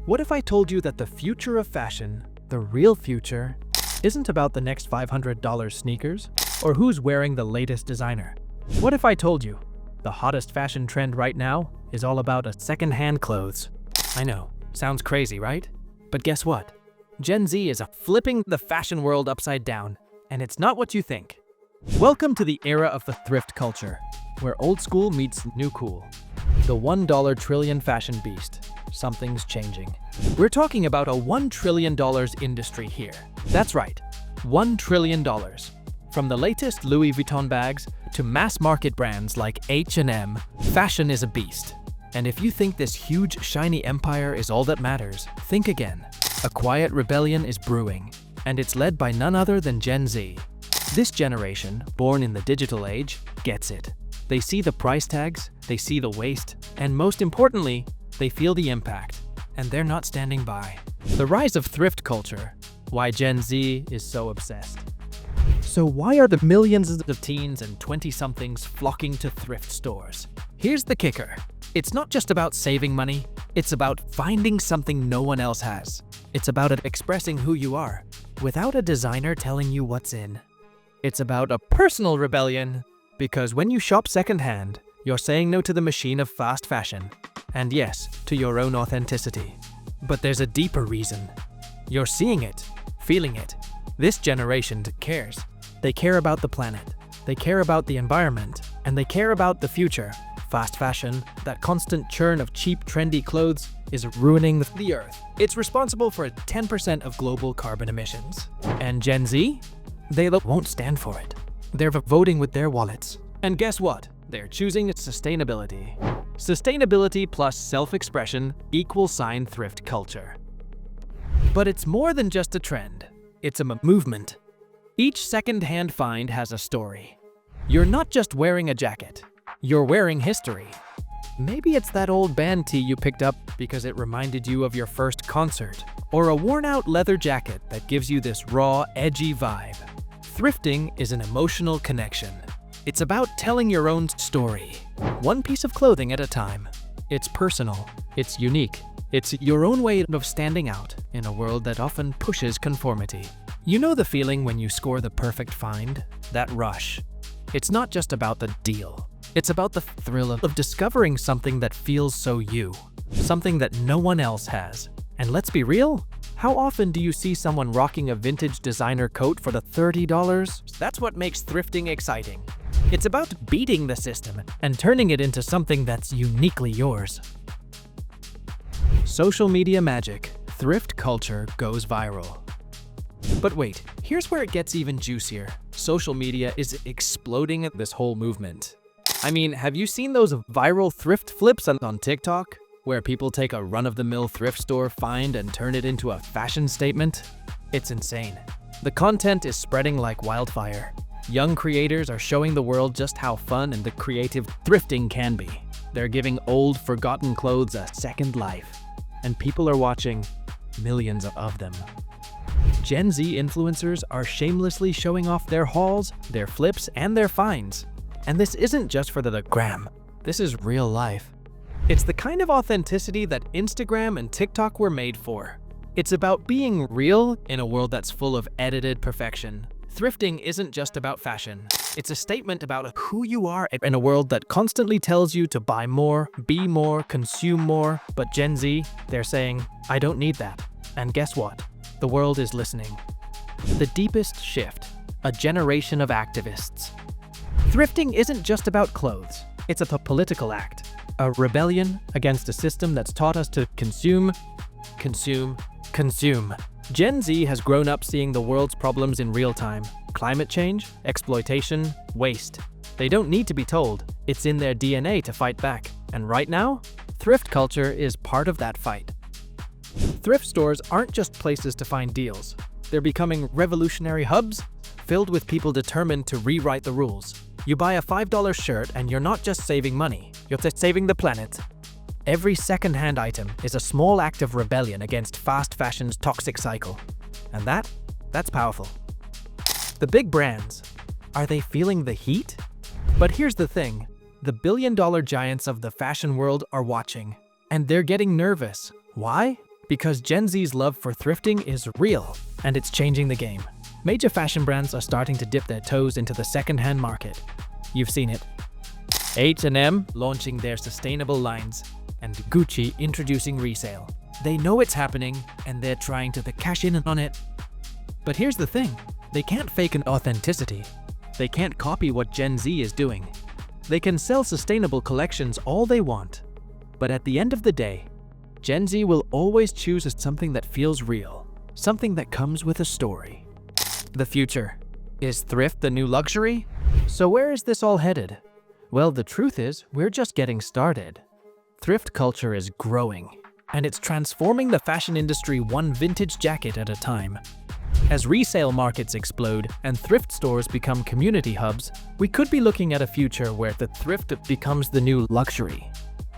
What if I told you that the future of fashion, the real future, isn't about the next $500 sneakers or who's wearing the latest designer? What if I told you the hottest fashion trend right now is all about second-hand clothes? I know, sounds crazy, right? But guess what? Gen Z is flipping the fashion world upside down, and it's not what you think. Welcome to the era of the thrift culture, where old school meets new cool. The $1 trillion fashion beast. Something's changing. We're talking about a $1 trillion industry here. That's right, $1 trillion. From the latest Louis Vuitton bags to mass market brands like H&M, fashion is a beast. And if you think this huge, shiny empire is all that matters, think again. A quiet rebellion is brewing, and it's led by none other than Gen Z. This generation, born in the digital age, gets it. They see the price tags, they see the waste, and most importantly, they feel the impact, and they're not standing by. The rise of thrift culture. Why Gen Z is so obsessed. So why are the millions of teens and 20-somethings flocking to thrift stores? Here's the kicker. It's not just about saving money, it's about finding something no one else has. It's about expressing who you are, without a designer telling you what's in. It's about a personal rebellion, because when you shop secondhand, you're saying no to the machine of fast fashion. And yes, to your own authenticity. But there's a deeper reason. You're seeing it, feeling it. This generation cares. They care about the planet. They care about the environment. And they care about the future. Fast fashion, that constant churn of cheap, trendy clothes, is ruining the earth. It's responsible for 10% of global carbon emissions. And Gen Z? They won't stand for it. They're voting with their wallets. And guess what? They're choosing sustainability. Sustainability plus self-expression equals thrift culture. But it's more than just a trend. It's a movement. Each second-hand find has a story. You're not just wearing a jacket. You're wearing history. Maybe it's that old band tee you picked up because it reminded you of your first concert, or a worn-out leather jacket that gives you this raw, edgy vibe. Thrifting is an emotional connection. It's about telling your own story, one piece of clothing at a time. It's personal, it's unique, it's your own way of standing out in a world that often pushes conformity. You know the feeling when you score the perfect find? That rush. It's not just about the deal. It's about the thrill of discovering something that feels so you, something that no one else has. And let's be real, how often do you see someone rocking a vintage designer coat for the $30? That's what makes thrifting exciting. It's about beating the system and turning it into something that's uniquely yours. Social media magic. Thrift culture goes viral. But wait, here's where it gets even juicier. Social media is exploding this whole movement. I mean, have you seen those viral thrift flips on TikTok? Where people take a run-of-the-mill thrift store find and turn it into a fashion statement? It's insane. The content is spreading like wildfire. Young creators are showing the world just how fun and the creative thrifting can be. They're giving old, forgotten clothes a second life. And people are watching, millions of them. Gen Z influencers are shamelessly showing off their hauls, their flips, and their finds. And this isn't just for the gram. This is real life. It's the kind of authenticity that Instagram and TikTok were made for. It's about being real in a world that's full of edited perfection. Thrifting isn't just about fashion. It's a statement about who you are in a world that constantly tells you to buy more, be more, consume more. But Gen Z, they're saying, I don't need that. And guess what? The world is listening. The deepest shift, a generation of activists. Thrifting isn't just about clothes. It's a political act. A rebellion against a system that's taught us to consume, consume, consume. Gen Z has grown up seeing the world's problems in real time. Climate change, exploitation, waste. They don't need to be told. It's in their DNA to fight back. And right now, thrift culture is part of that fight. Thrift stores aren't just places to find deals. They're becoming revolutionary hubs filled with people determined to rewrite the rules. You buy a $5 shirt and you're not just saving money, you're saving the planet. Every second-hand item is a small act of rebellion against fast fashion's toxic cycle. And that's powerful. The big brands, are they feeling the heat? But here's the thing, the billion-dollar giants of the fashion world are watching. And they're getting nervous. Why? Because Gen Z's love for thrifting is real, and it's changing the game. Major fashion brands are starting to dip their toes into the second-hand market. You've seen it. H&M launching their sustainable lines, and Gucci introducing resale. They know it's happening, and they're trying to cash in on it. But here's the thing, they can't fake an authenticity. They can't copy what Gen Z is doing. They can sell sustainable collections all they want. But at the end of the day, Gen Z will always choose something that feels real, something that comes with a story. The future. Is thrift the new luxury? So where is this all headed? Well, the truth is, we're just getting started. Thrift culture is growing, and it's transforming the fashion industry one vintage jacket at a time. As resale markets explode and thrift stores become community hubs, we could be looking at a future where the thrift becomes the new luxury,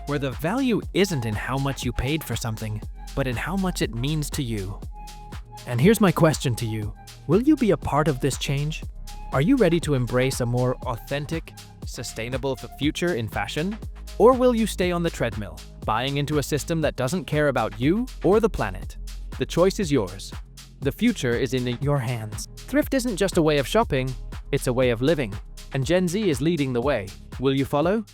where the value isn't in how much you paid for something, but in how much it means to you. And here's my question to you. Will you be a part of this change? Are you ready to embrace a more authentic, sustainable future in fashion? Or will you stay on the treadmill, buying into a system that doesn't care about you or the planet? The choice is yours. The future is in your hands. Thrift isn't just a way of shopping, it's a way of living. And Gen Z is leading the way. Will you follow?